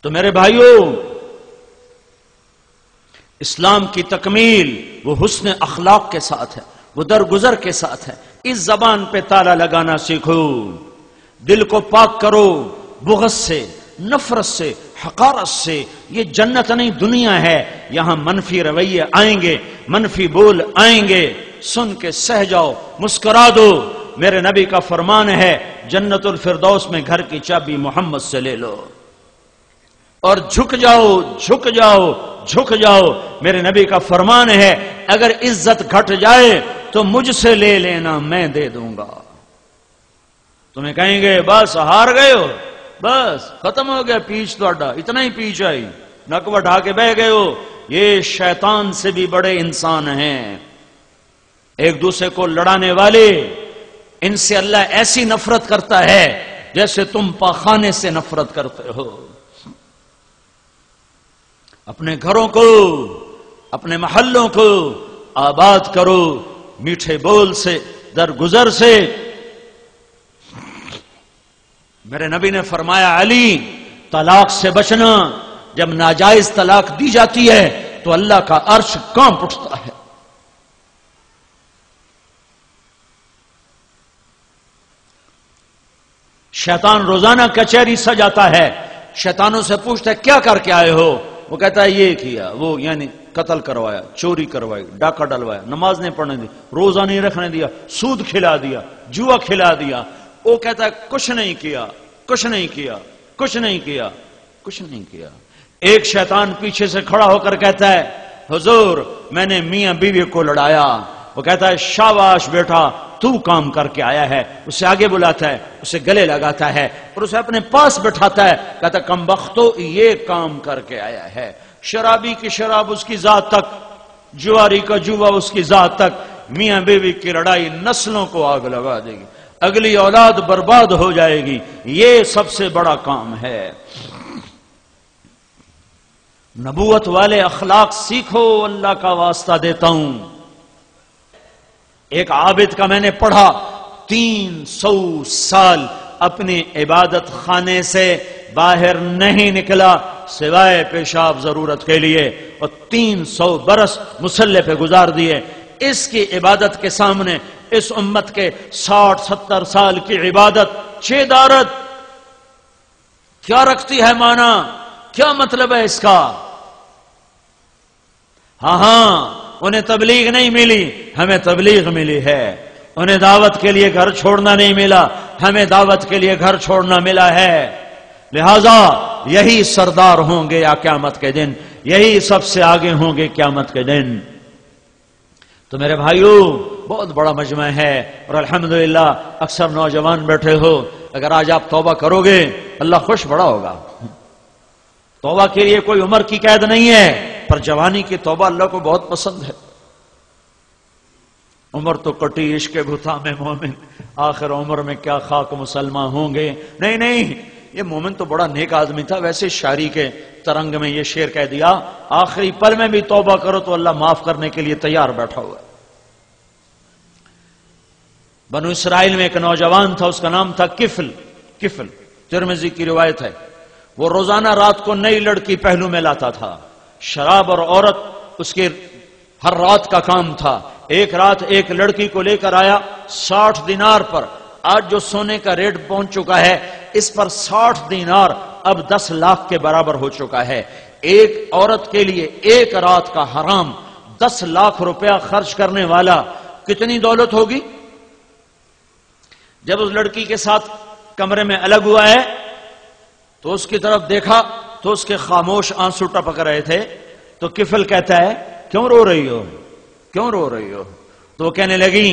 تو میرے بھائیوں، اسلام کی تکمیل وہ حسن اخلاق کے ساتھ ہے، وہ درگزر کے ساتھ ہے۔ اس زبان پہ تالا لگانا سیکھو، دل کو پاک کرو بغض سے، نفرت سے، حقارت سے۔ یہ جنت نہیں دنیا ہے، یہاں منفی رویے آئیں گے، منفی بول آئیں گے، سن کے سہ جاؤ، مسکرا دو۔ میرے نبی کا فرمان ہے جنت الفردوس میں گھر کی چابی محمد سے لے لو اور جھک جاؤ، جھک جاؤ، جھک جاؤ۔ میرے نبی کا فرمان ہے اگر عزت گھٹ جائے تو مجھ سے لے لینا، میں دے دوں گا۔ تمہیں کہیں گے بس ہار گئے ہو، بس ختم ہو گیا پیچ توڑا، اتنا ہی پیچ آئی، نک بٹھا کے بہ گئے ہو۔ یہ شیطان سے بھی بڑے انسان ہیں، ایک دوسرے کو لڑانے والے۔ ان سے اللہ ایسی نفرت کرتا ہے جیسے تم پاخانے سے نفرت کرتے ہو۔ اپنے گھروں کو، اپنے محلوں کو آباد کرو، میٹھے بول سے، درگزر سے۔ میرے نبی نے فرمایا علی، طلاق سے بچنا، جب ناجائز طلاق دی جاتی ہے تو اللہ کا عرش کانپ اٹھتا ہے۔ شیطان روزانہ کچہری سجاتا ہے، شیطانوں سے پوچھتا ہے کیا کر کے آئے ہو؟ وہ کہتا ہے یہ کیا، وہ یعنی قتل کروایا، چوری کروائی، ڈاکہ ڈلوایا، نماز نہیں پڑھنے دی، روزہ نہیں رکھنے دیا، سود کھلا دیا، جوا کھلا دیا۔ وہ کہتا ہے کچھ نہیں کیا، کچھ نہیں کیا، کچھ نہیں کیا، کچھ نہیں کیا۔ ایک شیطان پیچھے سے کھڑا ہو کر کہتا ہے حضور میں نے میاں بیوی کو لڑایا۔ وہ کہتا ہے شاباش بیٹا، تو کام کر کے آیا ہے۔ اسے آگے بلاتا ہے، اسے گلے لگاتا ہے اور اسے اپنے پاس بٹھاتا ہے، کہتا ہے کم بختو یہ کام کر کے آیا ہے۔ شرابی کی شراب اس کی ذات تک، جواری کا جوا اس کی ذات تک۔ میاں بیوی کی لڑائی نسلوں کو آگ لگا دے گی، اگلی اولاد برباد ہو جائے گی۔ یہ سب سے بڑا کام ہے۔ نبوت والے اخلاق سیکھو، اللہ کا واسطہ دیتا ہوں۔ ایک عابد کا میں نے پڑھا 300 سال اپنی عبادت خانے سے باہر نہیں نکلا سوائے پیشاب ضرورت کے لیے، اور 300 برس مصلی پہ گزار دیے۔ اس کی عبادت کے سامنے اس امت کے 60-70 سال کی عبادت چیدارت کیا رکھتی ہے معنی؟ کیا مطلب ہے اس کا؟ ہاں انہیں تبلیغ نہیں ملی، ہمیں تبلیغ ملی ہے۔ انہیں دعوت کے لیے گھر چھوڑنا نہیں ملا، ہمیں دعوت کے لیے گھر چھوڑنا ملا ہے۔ لہذا یہی سردار ہوں گے یا قیامت کے دن، یہی سب سے آگے ہوں گے قیامت کے دن۔ تو میرے بھائیوں بہت بڑا مجمع ہے، اور الحمدللہ اکثر نوجوان بیٹھے ہو، اگر آج آپ توبہ کرو گے اللہ خوش بڑا ہوگا۔ توبہ کے لیے کوئی عمر کی قید نہیں ہے، پر جوانی کی توبہ اللہ کو بہت پسند ہے۔ عمر تو کٹی عشق بھتا میں مومن، آخر عمر میں کیا خاک مسلمان ہوں گے۔ نہیں نہیں، یہ مومن تو بڑا نیک آدمی تھا، ویسے شاعری کے ترنگ میں یہ شعر کہہ دیا آخری پل میں بھی توبہ کرو تو اللہ معاف کرنے کے لیے تیار بیٹھا ہوا ہے۔ بنو اسرائیل میں ایک نوجوان تھا، اس کا نام تھا کفل، ترمذی کی روایت ہے۔ وہ روزانہ رات کو نئی لڑکی پہلو میں لاتا تھا، شراب اور عورت اس کے ہر رات کا کام تھا۔ ایک رات ایک لڑکی کو لے کر آیا 60 دینار پر، آج جو سونے کا ریٹ پہنچ چکا ہے اس پر 60 دینار اب 10 لاکھ کے برابر ہو چکا ہے۔ ایک عورت کے لیے ایک رات کا حرام 10 لاکھ روپیہ خرچ کرنے والا کتنی دولت ہوگی؟ جب اس لڑکی کے ساتھ کمرے میں الگ ہوا ہے تو اس کی طرف دیکھا تو اس کے خاموش آنسو ٹپک رہے تھے۔ تو کفل کہتا ہے کیوں رو رہی ہو، کیوں رو رہی ہو؟ تو وہ کہنے لگی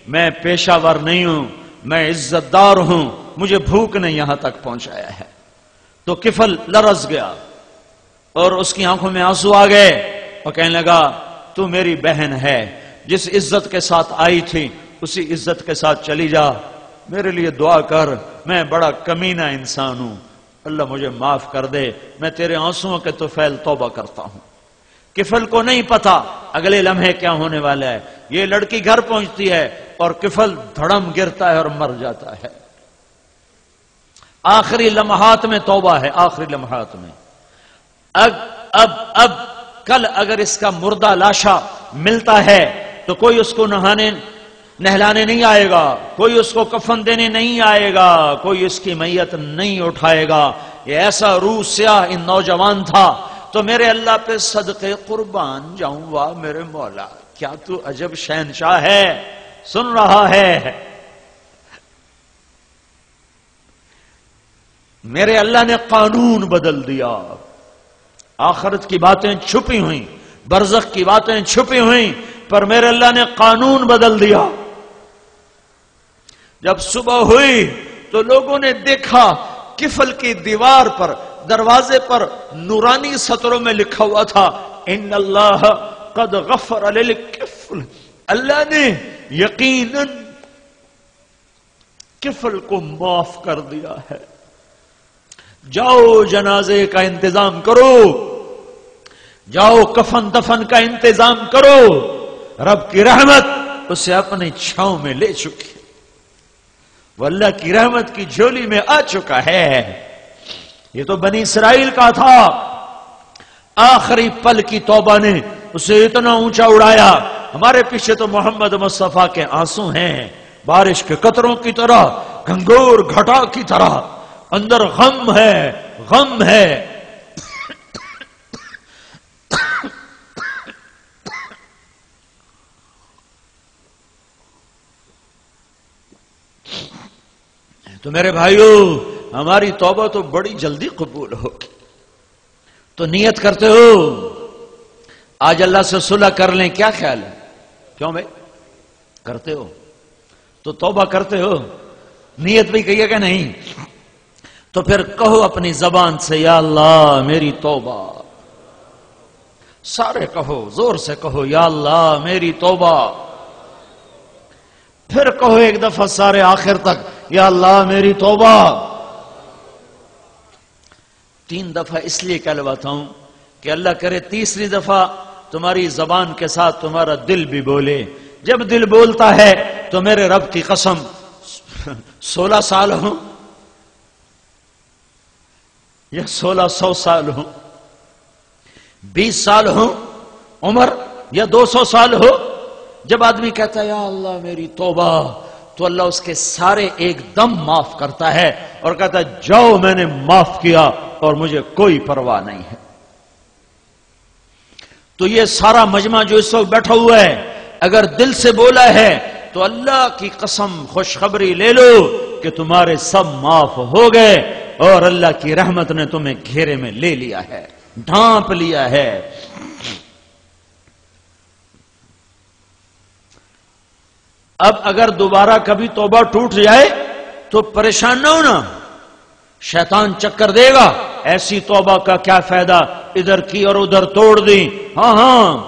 میں پیشہ ور نہیں ہوں، میں عزت دار ہوں، مجھے بھوک نے یہاں تک پہنچایا ہے۔ تو کفل لرز گیا اور اس کی آنکھوں میں آنسو آ گئے اور کہنے لگا تو میری بہن ہے، جس عزت کے ساتھ آئی تھی اسی عزت کے ساتھ چلی جا، میرے لیے دعا کر، میں بڑا کمینہ انسان ہوں، اللہ مجھے معاف کر دے، میں تیرے آنسوؤں کے طفیل توبہ کرتا ہوں۔ کفل کو نہیں پتا اگلے لمحے کیا ہونے والا ہے۔ یہ لڑکی گھر پہنچتی ہے اور کفل دھڑم گرتا ہے اور مر جاتا ہے۔ آخری لمحات میں توبہ ہے، آخری لمحات میں۔ اب کل اگر اس کا مردہ لاشا ملتا ہے تو کوئی اس کو نہلانے نہیں آئے گا، کوئی اس کو کفن دینے نہیں آئے گا، کوئی اس کی میت نہیں اٹھائے گا. یہ ایسا روح سیاہ ان نوجوان تھا. تو میرے اللہ پہ صدقے قربان جاؤں. واہ میرے مولا، کیا تو عجب شہنشاہ ہے. سن رہا ہے؟ میرے اللہ نے قانون بدل دیا. آخرت کی باتیں چھپی ہوئیں، برزخ کی باتیں چھپی ہوئیں، پر میرے اللہ نے قانون بدل دیا. جب صبح ہوئی تو لوگوں نے دیکھا کفل کی دیوار پر، دروازے پر نورانی سطروں میں لکھا ہوا تھا ان اللہ قد غفر للکفل. اللہ نے یقیناً کفل کو معاف کر دیا ہے. جاؤ جنازے کا انتظام کرو، جاؤ کفن دفن کا انتظام کرو. رب کی رحمت اسے اپنی چھاؤں میں لے چکی، وہ اللہ کی رحمت کی جھولی میں آ چکا ہے. یہ تو بنی اسرائیل کا تھا. آخری پل کی توبہ نے اسے اتنا اونچا اڑایا. ہمارے پیچھے تو محمد مصطفیٰ کے آنسو ہیں، بارش کے قطروں کی طرح، گھنگور گھٹا کی طرح. اندر غم ہے، غم ہے. تو میرے بھائیو، ہماری توبہ تو بڑی جلدی قبول ہوگی. تو نیت کرتے ہو آج اللہ سے صلح کر لیں، کیا خیال ہے؟ کیوں بھائی کرتے ہو تو توبہ کرتے ہو، نیت بھی کہیے کہ نہیں؟ تو پھر کہو اپنی زبان سے یا اللہ میری توبہ. سارے کہو، زور سے کہو یا اللہ میری توبہ. پھر کہو ایک دفعہ سارے آخر تک یا اللہ میری توبہ. 3 دفعہ اس لیے کہلواتا ہوں کہ اللہ کرے تیسری دفعہ تمہاری زبان کے ساتھ تمہارا دل بھی بولے. جب دل بولتا ہے تو میرے رب کی قسم 16 سال ہوں یا 1600 سال ہوں، 20 سال ہوں عمر یا 200 سال ہو، جب آدمی کہتا ہے یا اللہ میری توبہ تو اللہ اس کے سارے ایک دم معاف کرتا ہے اور کہتا ہے جاؤ میں نے معاف کیا اور مجھے کوئی پرواہ نہیں ہے. تو یہ سارا مجمع جو اس وقت بیٹھا ہوا ہے اگر دل سے بولا ہے تو اللہ کی قسم خوشخبری لے لو کہ تمہارے سب معاف ہو گئے اور اللہ کی رحمت نے تمہیں گھیرے میں لے لیا ہے، ڈھانپ لیا ہے. اب اگر دوبارہ کبھی توبہ ٹوٹ جائے تو پریشان نہ ہونا، شیطان چکر دے گا ایسی توبہ کا کیا فائدہ، ادھر کی اور ادھر توڑ دی. ہاں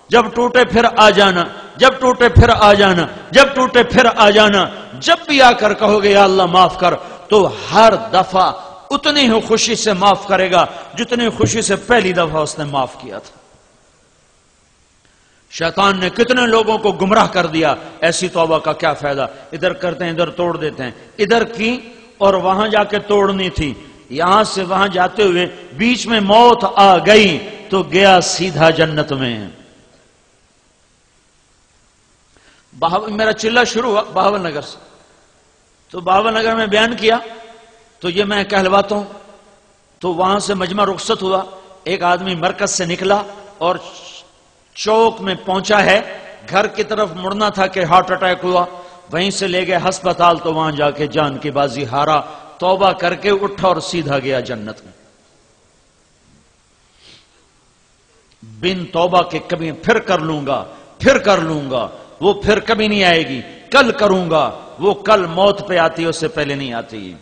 جب ٹوٹے پھر آ جانا، جب ٹوٹے پھر آ جانا، جب ٹوٹے پھر آ جانا. جب بھی آ کر کہو گے یا اللہ معاف کر تو ہر دفعہ اتنی ہی خوشی سے معاف کرے گا جتنی خوشی سے پہلی دفعہ اس نے معاف کیا تھا. شیطان نے کتنے لوگوں کو گمراہ کر دیا. ایسی توبہ کا کیا فائدہ، ادھر کرتے ہیں ادھر توڑ دیتے ہیں. ادھر کی اور وہاں جا کے توڑنی تھی، یہاں سے وہاں جاتے ہوئے بیچ میں موت آ گئی تو گیا سیدھا جنت میں. میرا چلہ شروع ہوا بہاول نگر سے، تو بہاول نگر میں بیان کیا تو یہ میں کہلواتا ہوں. تو وہاں سے مجمع رخصت ہوا، ایک آدمی مرکز سے نکلا اور چوک میں پہنچا ہے، گھر کی طرف مڑنا تھا کہ ہارٹ اٹیک ہوا. وہیں سے لے گئے ہسپتال تو وہاں جا کے جان کی بازی ہارا، توبہ کر کے اٹھا اور سیدھا گیا جنت میں. بن توبہ کے کبھی پھر کر لوں گا، پھر کر لوں گا، وہ پھر کبھی نہیں آئے گی. کل کروں گا، وہ کل موت پہ آتی ہے، اس سے پہلے نہیں آتی.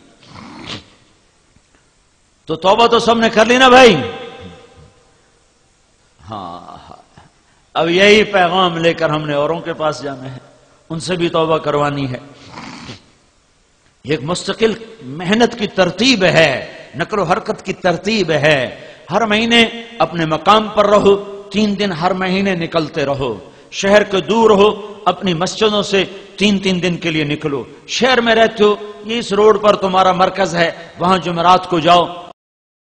تو توبہ تو سب نے کر لی نا بھائی. ہاں اب یہی پیغام لے کر ہم نے اوروں کے پاس جانا ہے، ان سے بھی توبہ کروانی ہے. یہ ایک مستقل محنت کی ترتیب ہے، نقل و حرکت کی ترتیب ہے. ہر مہینے اپنے مقام پر رہو، 3 دن ہر مہینے نکلتے رہو. شہر کے دور ہو اپنی مسجدوں سے 3 دن کے لیے نکلو. شہر میں رہتے ہو، یہ اس روڈ پر تمہارا مرکز ہے، وہاں جمعرات کو جاؤ